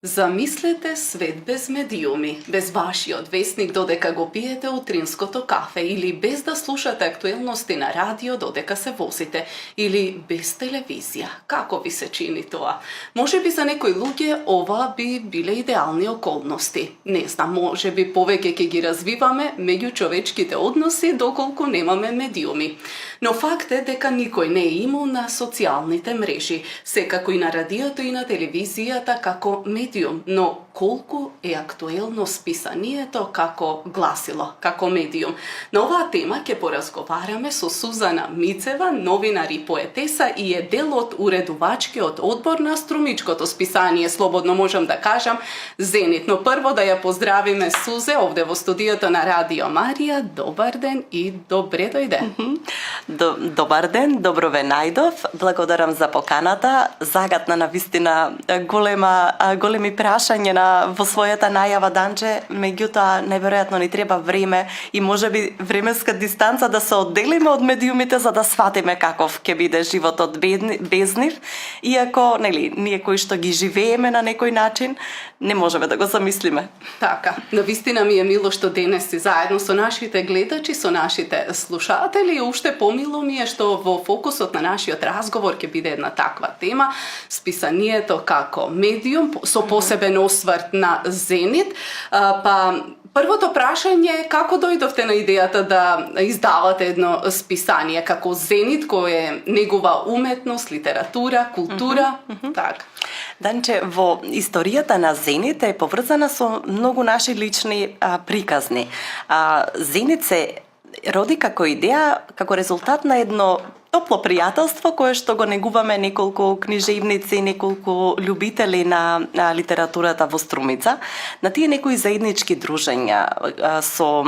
Замислете свет без медиуми, без вашиот весник додека го пиете утринското кафе или без да слушате актуелности на радио додека се возите или без телевизија. Како ви се чини тоа? Можеби за некои луѓе ова би биле идеални околности. Не знам, можеби повеќе ќе ги развиваме меѓучовечките односи доколку немаме медиуми. Но факт е дека никој не е имун на социјалните мрежи, секако и на радиото и на телевизијата како медиум, но колку е актуелно списанието како гласило, како медиум. На оваа тема ќе поразговараме со Сузана Мицева, новинар и поетеса и е дел од уредувачкиот одбор на струмичкото списание, слободно можам да кажам, Зенит. Но прво да ја поздравиме Сузе овде во студиото на Радио Марија. Добар ден и добре дојде. Добар ден, добро ве најдов. Благодарам за поканата. Загатна на вистина големи прашања во својата најава данче, меѓутоа неверојатно ни треба време и можеби временска дистанца да се одделиме од медиумите за да сватиме каков ќе биде животот без нив, иако ние кои што ги живееме на некој начин, не можеме да го замислиме. Така, навистина ми е мило што денес си заедно со нашите гледачи, со нашите слушатели и уште помило ми е што во фокусот на нашиот разговор ќе биде една таква тема, списанието како медиум, со посебен осврт на Зенит. Првото прашање е како дојдовте на идејата да издавате едно списание како Зенит, кој е негова уметност, литература, култура, така. Данче, во историјата на Зенит е поврзана со многу наши лични приказни. Зенит се роди како идеја, како резултат на едно топло пријателство кое што го негуваме неколку книжевници, неколку љубители на литературата во Струмица, на тие некои заеднички дружења со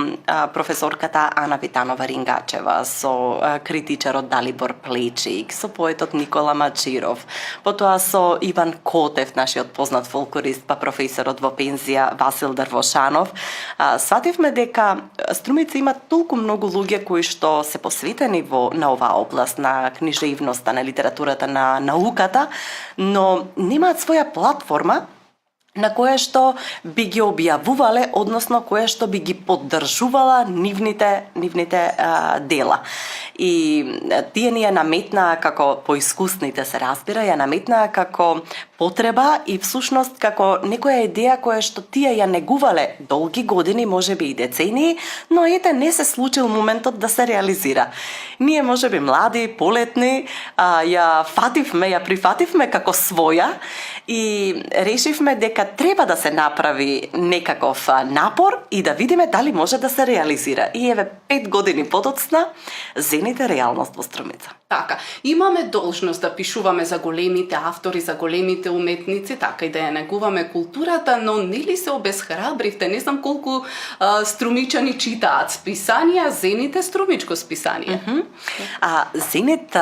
професорката Ана Витанова-Рингачева, со критичарот Далибор Плечик, со поетот Никола Мачиров, потоа со Иван Котев, нашиот познат фолклорист, па професорот во пензија Васил Дрвошанов. Свативме дека Струмица има толку многу луѓе кои што се посветени на оваа област, на книжевноста, на литературата, на науката, но немаат своја платформа на која што би ги објавувале, односно која што би ги поддржувала нивните дела. И тие ни ја наметнаа како поискусните се разбира, ја наметнаа како потреба и всушност како некоја идеја која што тие ја негувале долги години, можеби и децении, но ете не се случил моментот да се реализира. Ние можеби млади, полетни, ја прифативме како своја и решивме дека треба да се направи некаков напор и да видиме дали може да се реализира. И еве 5 години подоцна, Зенит е реалност во Струмица. Така, имаме должност да пишуваме за големите автори, за големите уметници, така и да ја негуваме културата, но нели се обесхрабривте? Не знам колку струмичани читаат списанија, Зенит е струмичко списание. Зенит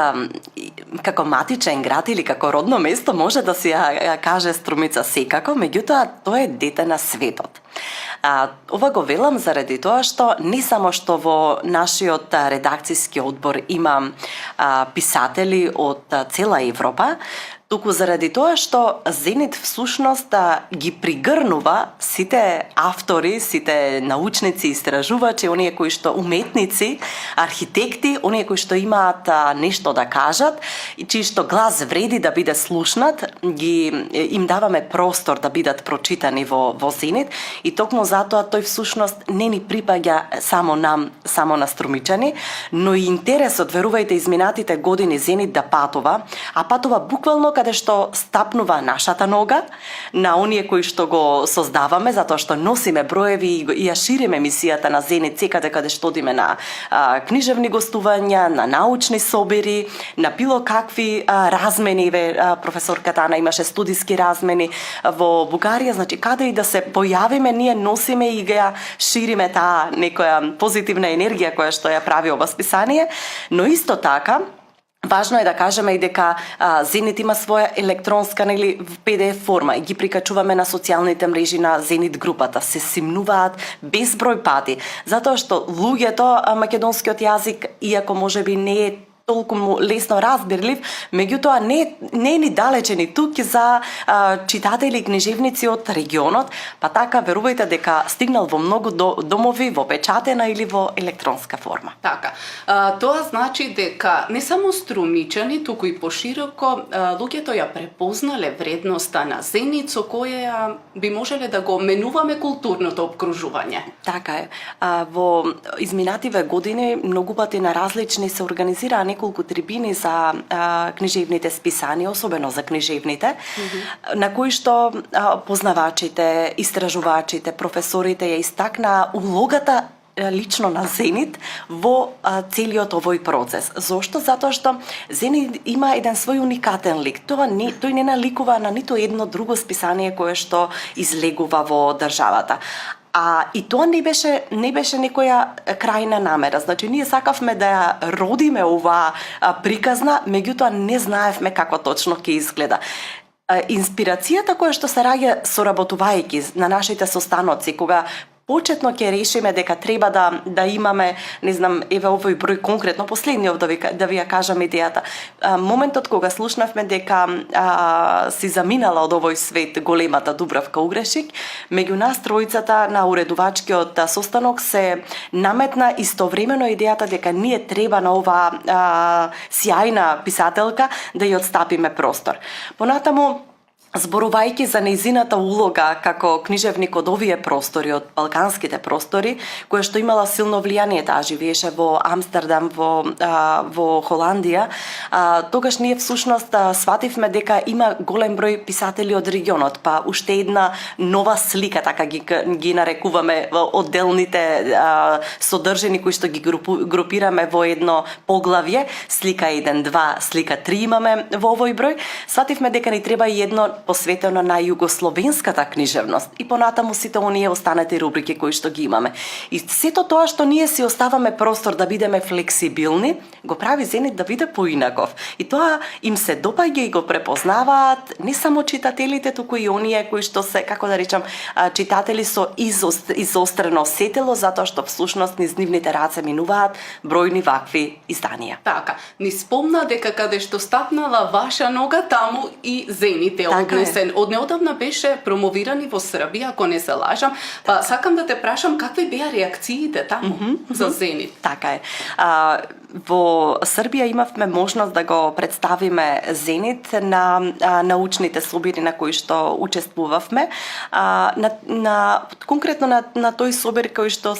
како матичен град или како родно место може да се ја каже Струмица секако, меѓутоа тоа е дете на светот. Ова го велам заради тоа што не само што во нашиот редакцијски одбор има писатели од цела Европа, туку заради тоа што Зенит всушност ги пригрнува сите автори, сите научници, истражувачи, оние кои што уметници, архитекти, оние кои што имаат нешто да кажат и чии што глас вреди да биде слушнат, им даваме простор да бидат прочитани во Зенит и токму затоа тој всушност не ни припаѓа само на струмичани, но и интересот, верувајте, изминатите години Зенит да патува, а патува буквално каде што стапнува нашата нога на оние кои што го создаваме, затоа што носиме броеви и ја шириме мисијата на Зенит секаде каде што одиме на книжевни гостувања, на научни собери, на било какви размени. Професорката Ана имаше студиски размени во Бугарија, значи каде и да се појавиме, ние носиме и ја шириме таа некоја позитивна енергија која што ја прави ова списание, но исто така важно е да кажеме и дека Зенит има своја електронска PDF форма и ги прикачуваме на социјалните мрежи на Зенит групата. Се симнуваат безброј пати, затоа што луѓето македонскиот јазик, иако можеби не е толку лесно разбирлив, меѓутоа не е ни далече ни тук за читатели и книжевници од регионот, па така верувајте дека стигнал во многу домови во печатена или во електронска форма. Така. Тоа значи дека не само струмичани, туку и пошироко луѓето ја препознале вредноста на Зенит, со која би можеле да го менуваме културното обкружување. Така е. Во изминативе години многу пати на различни се организираа неколку трибини за книжевните списанија, особено за книжевните, на кои што познавачите, истражувачите, професорите ја истакнаа улогата лично на Зенит во целиот овој процес. Зошто? Затоа што Зенит има еден свој уникатен лик. Тој не наликува на ниту едно друго списание кое што излегува во државата. И тоа не беше некоја крајна намера. Значи, ние сакавме да ја родиме оваа приказна, меѓутоа не знаевме како точно ќе изгледа. Инспирацијата која што се раѓа соработувајќи на нашите состаноци, кога почетно ќе решиме дека треба да имаме, не знам, еве овој број конкретно, последниот да ви ја кажам идејата. Моментот кога слушнавме дека си заминала од овој свет големата Дубравка Угрешик, меѓу нас тројцата на уредувачкиот состанок се наметна истовремено идејата дека ние треба на оваа сјајна писателка да ја отстапиме простор. Понатаму, зборувајќи за нејзината улога како книжевник од овие простори, од балканските простори, која што имала силно влијание, таа живееше во Амстердам, во Холандија, тогаш ние всушност свативме дека има голем број писатели од регионот, па уште една нова слика, така ги нарекуваме одделните содржини кои што ги групираме во едно поглавје, слика 1, 2, слика 3 имаме во овој број. Свативме дека ни треба и едно посветено на југословенската книжевност и понатаму сите оние останати рубрики кои што ги имаме. И сето тоа што ние си оставаме простор да бидеме флексибилни, го прави Зенит да биде поинаков. И тоа им се допаѓа и го препознаваат не само читателите, туку и оние кои што се, како да речам, читатели со изострено сетило, затоа што всушност низ нивните раце минуваат бројни вакви изданија. Така, ни спомна дека каде што стапнала ваша нога, таму и Зенит е однесен. Од неодамна беше промовиран и во Србија, ако не се лажам. Па сакам да те прашам какви беа реакциите таму за Зенит. Така е. Во Србија имавме можност да го представиме Зенит на научните собири на кои што учествувавме. Конкретно на тој собир кој што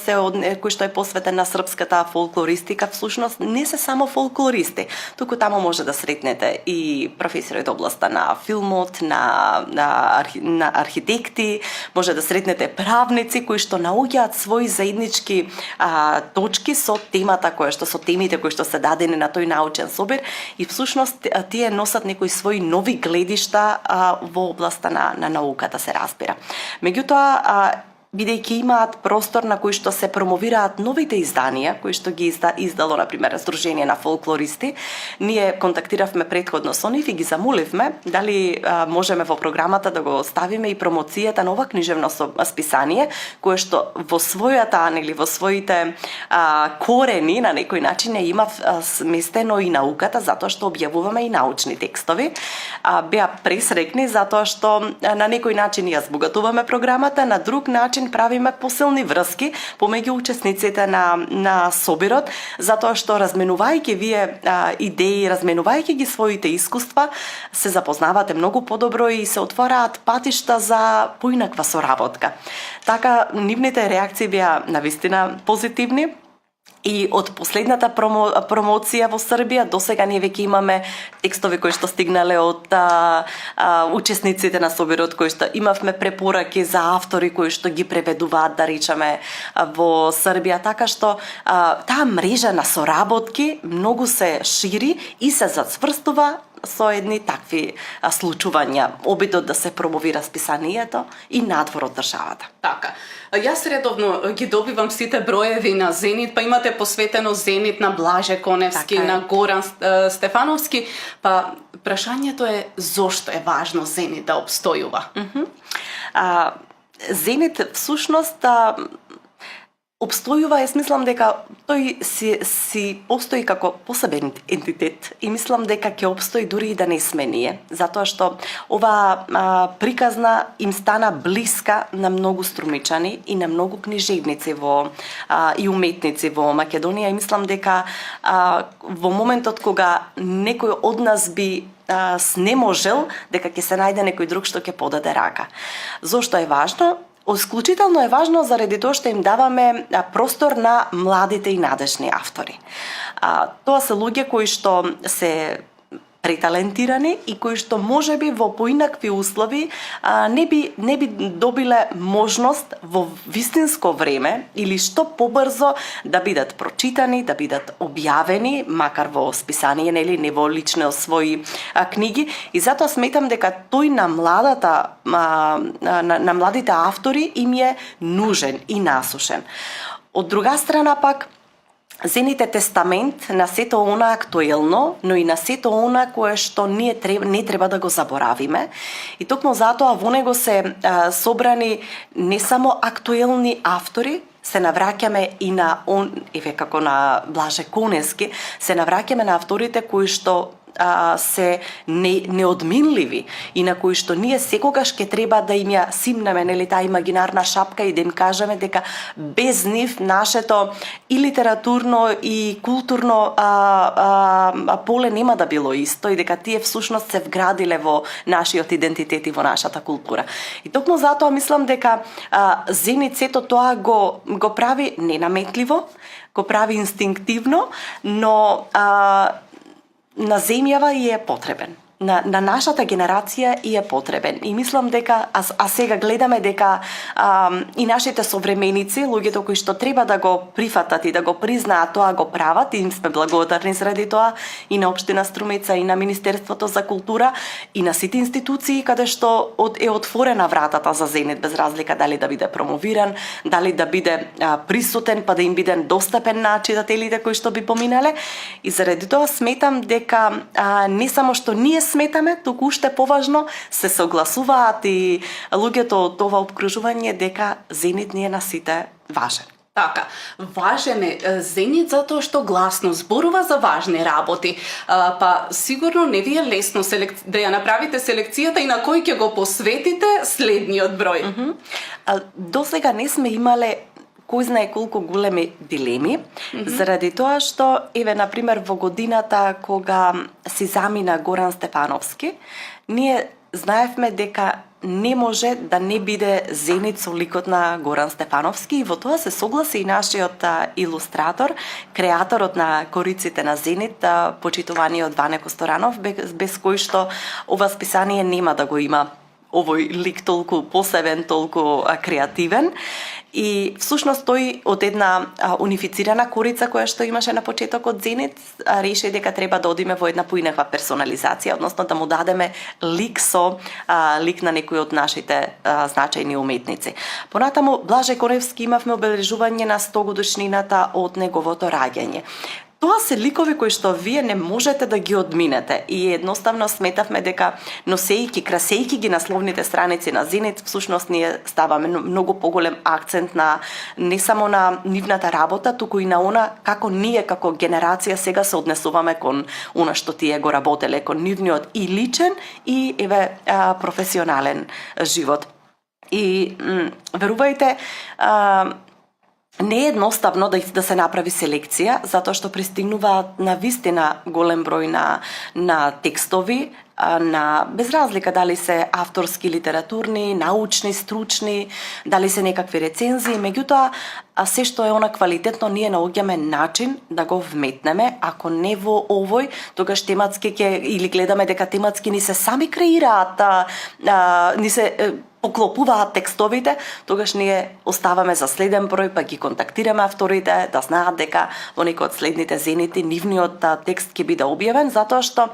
е посветен на српската фолклористика, всушност не се само фолклористи, туку таму може да сретнете и професори од областа на филмот, на архитекти, може да сретнете правници кои што наоѓаат своји заеднички точки со темата со темите кои што се дадени на тој научен собир и всушност тие носат некои своји нови гледишта во областа на науката, се разбира. Меѓутоа, бидејќи имаат простор на кој што се промовираат новите изданија, кои што ги издало, например, Сдружение на фолклористи, ние контактиравме претходно со нив и ги замоливме дали можеме во програмата да го ставиме и промоцијата на ова книжевно списание, кое што во својата или во своите корени на некој начин има сместено и науката, затоа што објавуваме и научни текстови. Беа пресрекни затоа што на некој начин ја збогатуваме програмата, на друг начин правиме посилни врски помеѓу учесниците на собирот, затоа што разменувајќи вие идеи, разменувајќи ги своите искуства, се запознавате многу подобро и се отвораат патишта за поинаква соработка. Така, нивните реакции беа навистина позитивни. И од последната промоција во Србија досега ние веќе имаме текстови кои што стигнале од учесниците на собирот, кои што имавме препораки за автори кои што ги преведуваат, да речеме, во Србија, така што таа мрежа на соработки многу се шири и се зацврстува со едни такви случувања, обидот да се промовира списанието и надвор од државата. Така. Јас редовно ги добивам сите броеви на Зенит, па имате посветено Зенит на Блаже Коневски, така на Горан Стефановски, па прашањето е зошто е важно Зенит да обстојува? Зенит всушност Обстојува, јас мислам дека тој си постои како посебен ентитет и мислам дека ќе обстои дури и да не сме ние, затоа што оваа приказна им стана блиска на многу струмичани и на многу книжевници и уметници во Македонија и мислам дека во моментот кога некој од нас би снеможел, дека ќе се најде некој друг што ќе подаде рака. Зошто е важно? Исклучително е важно заради тоа што им даваме простор на младите и надежни автори. Тоа се луѓе кои што се преталентирани и кои што можеби во поинакви услови не би добиле можност во вистинско време или што побрзо да бидат прочитани, да бидат објавени, макар во списание, нели, не во лични своји книги. И затоа сметам дека тој на младите автори им е нужен и насушен. Од друга страна пак, Зенит е тестамент на сето она актуелно, но и на сето она кое што ние не треба да го заборавиме. И токму затоа во него се собрани не само актуелни автори, се навраќаме и на како на Блаже Конески, се навраќаме на авторите кои што се неодминливи и на кои што ние секогаш ќе треба да им ја симнеме, нели, таа имагинарна шапка и да им кажеме дека без нив нашето и литературно и културно поле нема да било исто и дека тие всушност се вградиле во нашиот идентитет и во нашата култура. И токму затоа мислам дека Зенит сето тоа го прави ненаметливо, го прави инстинктивно, но на земјава и е потребен. На нашата генерација и е потребен. И мислам дека, сега гледаме дека и нашите современици, луѓето кои што треба да го прифатат и да го признаат, тоа го прават и им сме благодарни заради тоа и на Општина Струмица и на Министерството за култура и на сите институции каде што е отворена вратата за Зенит, без разлика дали да биде промовиран, дали да биде присутен, па да им биде достапен на читателите кои што би поминале. И заради тоа сметам дека не само што ние сметаме, туку уште поважно се согласуваат и луѓето од ова опкружување дека Зенит не е на сите важен. Така, важен е Зенит затоа што гласно зборува за важни работи. Па сигурно не ви е лесно да ја направите селекцијата и на кој ќе го посветите следниот број. Досега не сме имале кој знае колку големи дилеми, заради тоа што, например, во годината кога си замина Горан Стефановски, ние знаевме дека не може да не биде Зенит со ликот на Горан Стефановски и во тоа се согласи и нашиот илустратор, креаторот на кориците на Зенит, почитуваниот Ване Косторанов, без кој што ова списание нема да го има овој лик толку посебен, толку креативен. И всушност тој од една унифицирана корица која што имаше на почетокот Зенит, реши дека треба да одиме во една поинаква персонализација, односно да му дадеме лик лик на некој од нашите значајни уметници. Понатаму Блаже Коневски имавме обележување на 100 годишнината од неговото раѓање. Тоа се ликови кои што вие не можете да ги одминете и едноставно сметавме дека носејќи, красејќи ги насловните страници на Зенит, всушност ние ставаме многу поголем акцент на не само на нивната работа, туку и на она како ние како генерација сега се однесуваме кон она што тие го работеле, кон нивниот и личен и професионален живот. И верувајте, не е едноставно да се направи селекција, затоа што пристигнуваат на вистина голем број на текстови, без разлика дали се авторски, литературни, научни, стручни, дали се некакви рецензии, меѓутоа се што е она квалитетно ние наоѓаме начин да го вметнеме, ако не во овој, тогаш тематски или гледаме дека тематски ни се сами креираат, ни се поклопуваат текстовите, тогаш ние оставаме за следен број, па ги контактираме авторите да знаат дека во некој од следните Зенити нивниот текст ќе биде објавен, затоа што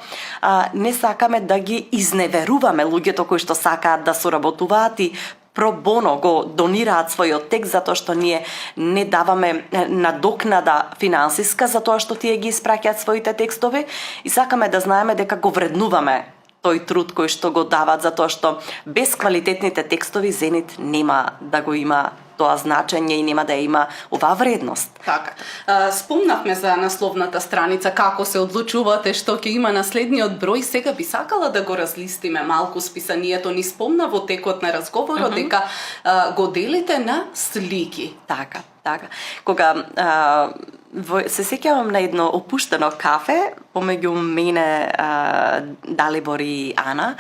не сакаме да ги изневеруваме луѓето кои што сакаат да соработуваат и про боно го донираат својот текст, затоа што ние не даваме надокнада финансиска затоа што тие ги испраќаат своите текстови и сакаме да знаеме дека го вреднуваме тој труд кој што го дават, затоа што без квалитетните текстови Зенит нема да го има тоа значење и нема да има оваа вредност. Така. Спомнавме за насловната страница, како се одлучувате што ќе има на следниот број. Сега би сакала да го разлистиме малку списанието. Ни спомна во текот на разговорот дека го делите на слики. Така. Кога се сеќавам на едно опуштено кафе помеѓу мене, Далибор и Ана,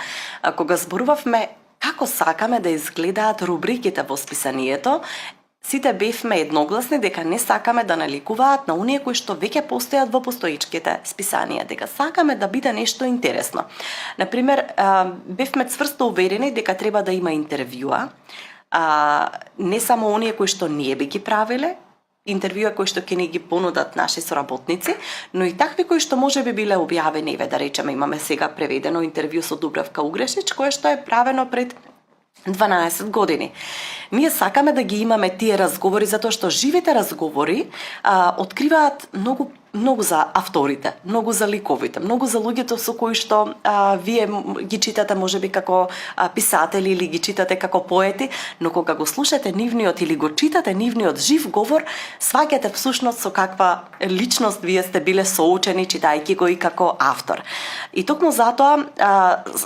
кога зборувавме како сакаме да изгледаат рубриките во списанието, сите бевме едногласни дека не сакаме да наликуваат на оние кои што веќе постојат во постоичките списанија, дека сакаме да биде нешто интересно. Например, бевме цврсто уверени дека треба да има интервјуа, не само оние кои што ние би ги правиле, интервјуа кои што ќе ни ги понудат наши соработници, но и такви кои што може би биле објавени. Да речеме, имаме сега преведено интервју со Дубравка Угрешич, кое што е правено пред 12 години. Ние сакаме да ги имаме тие разговори затоа што живите разговори откриваат многу за авторите, многу за ликовите, многу за луѓето со кои што вие ги читате можеби како писатели или ги читате како поети, но кога го слушате нивниот или го читате нивниот жив говор, сваќате всушност со каква личност вие сте биле соучени читајќи го и како автор. И токму затоа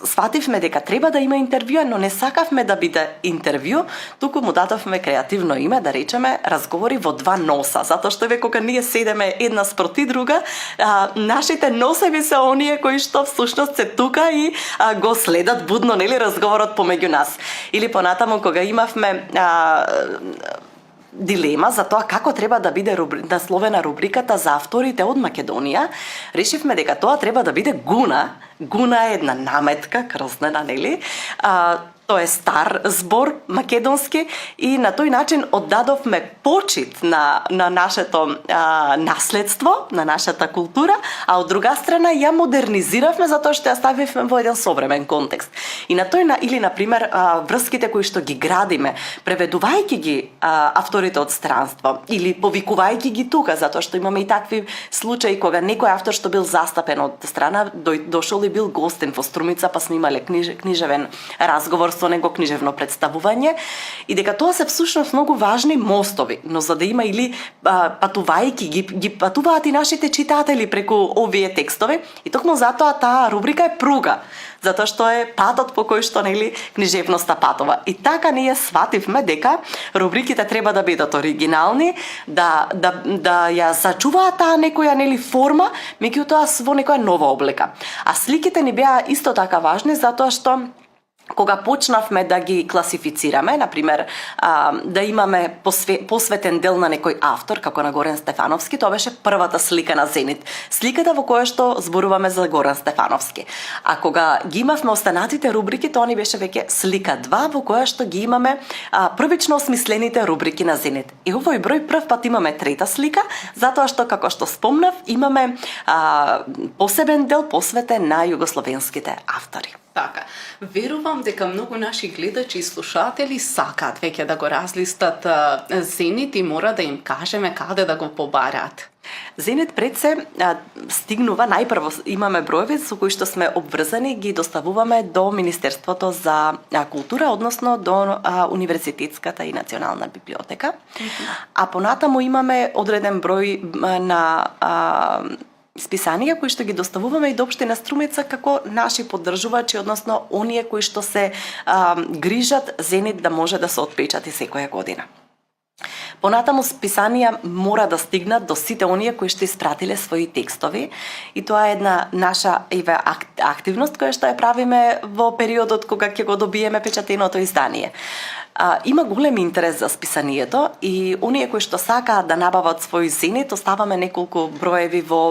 свативме дека треба да има интервјуа, но не сакавме да биде интервју, туку му дадовме креативно име, да речеме разговори во два носа, затоа што кога ние седеме една спроти друга, нашите носеви се оние кои што всушност се тука и го следат будно, нели, разговорот помеѓу нас. Или понатаму кога имавме дилема за тоа како треба да биде насловена рубриката за авторите од Македонија, решивме дека тоа треба да биде Гуна. Гуна е една наметка, крзнена, нели? Тоа е стар збор македонски и на тој начин оддадовме почит на нашето наследство, на нашата култура, а од друга страна ја модернизиравме затоа што ја ставивме во еден современ контекст. И на тој или на пример врските кои што ги градиме, преведувајќи ги авторите од странство или повикувајќи ги тука, затоа што имаме и такви случаи кога некој автор што бил застапен од страна дошол и бил гостен во Струмица, па снимале книжевен разговор со него, книжевно представување, и дека тоа се всушност многу важни мостови, но за да има или патувајќи ги патуваат и нашите читатели преку овие текстови, и токму затоа таа рубрика е пруга, затоа што е патот по кој што, нели, книжевноста патува. И така ние свативме дека рубриките треба да бидат оригинални, да ја зачуваат таа некоја, нели, форма, меѓутоа во некоја нова облика. А сликите ни беа исто така важни затоа што кога почнавме да ги класифицираме, например, да имаме посветен дел на некој автор, како на Горан Стефановски, тоа беше првата слика на Зенит. Сликата во која што зборуваме за Горан Стефановски. А кога ги имавме останатите рубрики, тоа ни беше веќе слика 2, во која што ги имаме првично осмислените рубрики на Зенит. И овој број прв пат имаме трета слика, затоа што, како што спомнав, имаме посебен дел посветен на југословенските автори. Така, верувам дека многу наши гледачи и слушатели сакаат веќе да го разлистат Зенит и мора да им кажеме каде да го побараат. Зенит пред се стигнува, најпрво имаме броеви со кои што сме обврзани, ги доставуваме до Министерството за култура, односно до Универзитетската и Национална библиотека. А понатаму имаме одреден број на списанија кои што ги доставуваме и до општина Струмица како наши поддржувачи, односно оние кои што се грижат Зенит да може да се отпечати секоја година. Понатаму списанија мора да стигнат до сите оние кои што испратиле своји текстови и тоа е една наша активност која што ја правиме во периодот кога ќе го добиеме печатеното издание. Има голем интерес за списанието и оние кои што сакаат да набават свој Зенит, оставаме неколку броеви во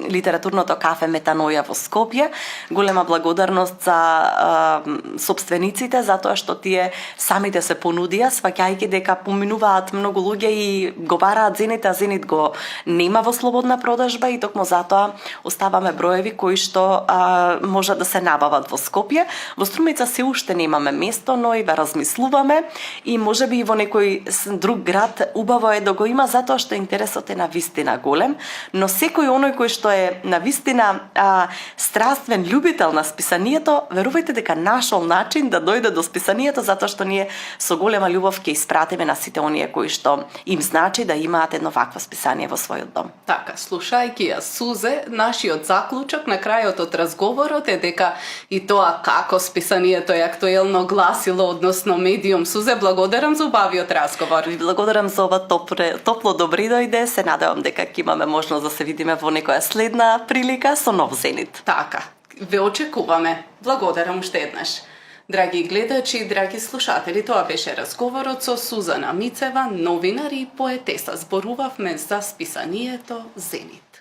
литературното кафе Метаноја во Скопје. Голема благодарност за сопствениците затоа што тие самите се понудија, сваќајќи дека поминуваат многу луѓе и го бараат Зенит, а Зенит го нема во слободна продажба и токму затоа оставаме броеви кои што можат да се набават во Скопје. Во Струмица се уште немаме место, но и размислуваме и можеби и во некој друг град убаво е да го има затоа што интересот е навистина голем, но секој оној кој што е навистина страствен љубител на списанието, верувајте дека нашол начин да дојде до списанието затоа што ние со голема љубов ќе испратиме на сите оние кои што им значи да имаат едно вакво списание во својот дом. Така, слушајќи ја Сузе, нашиот заклучок на крајот од разговорот е дека и тоа како списанието е актуелно гласило, односно медиум. Сузе, благодарам за убавиот разговор. Ви благодарам за ова топло добри дојде. Се надевам дека ќе имаме можност да се видиме во некоја следна прилика со нов Зенит. Така, ве очекуваме. Благодарам уште еднаш. Драги гледачи, драги слушатели, тоа беше разговорот со Сузана Мицева, новинар и поетеса. Зборувавме за списанието Зенит.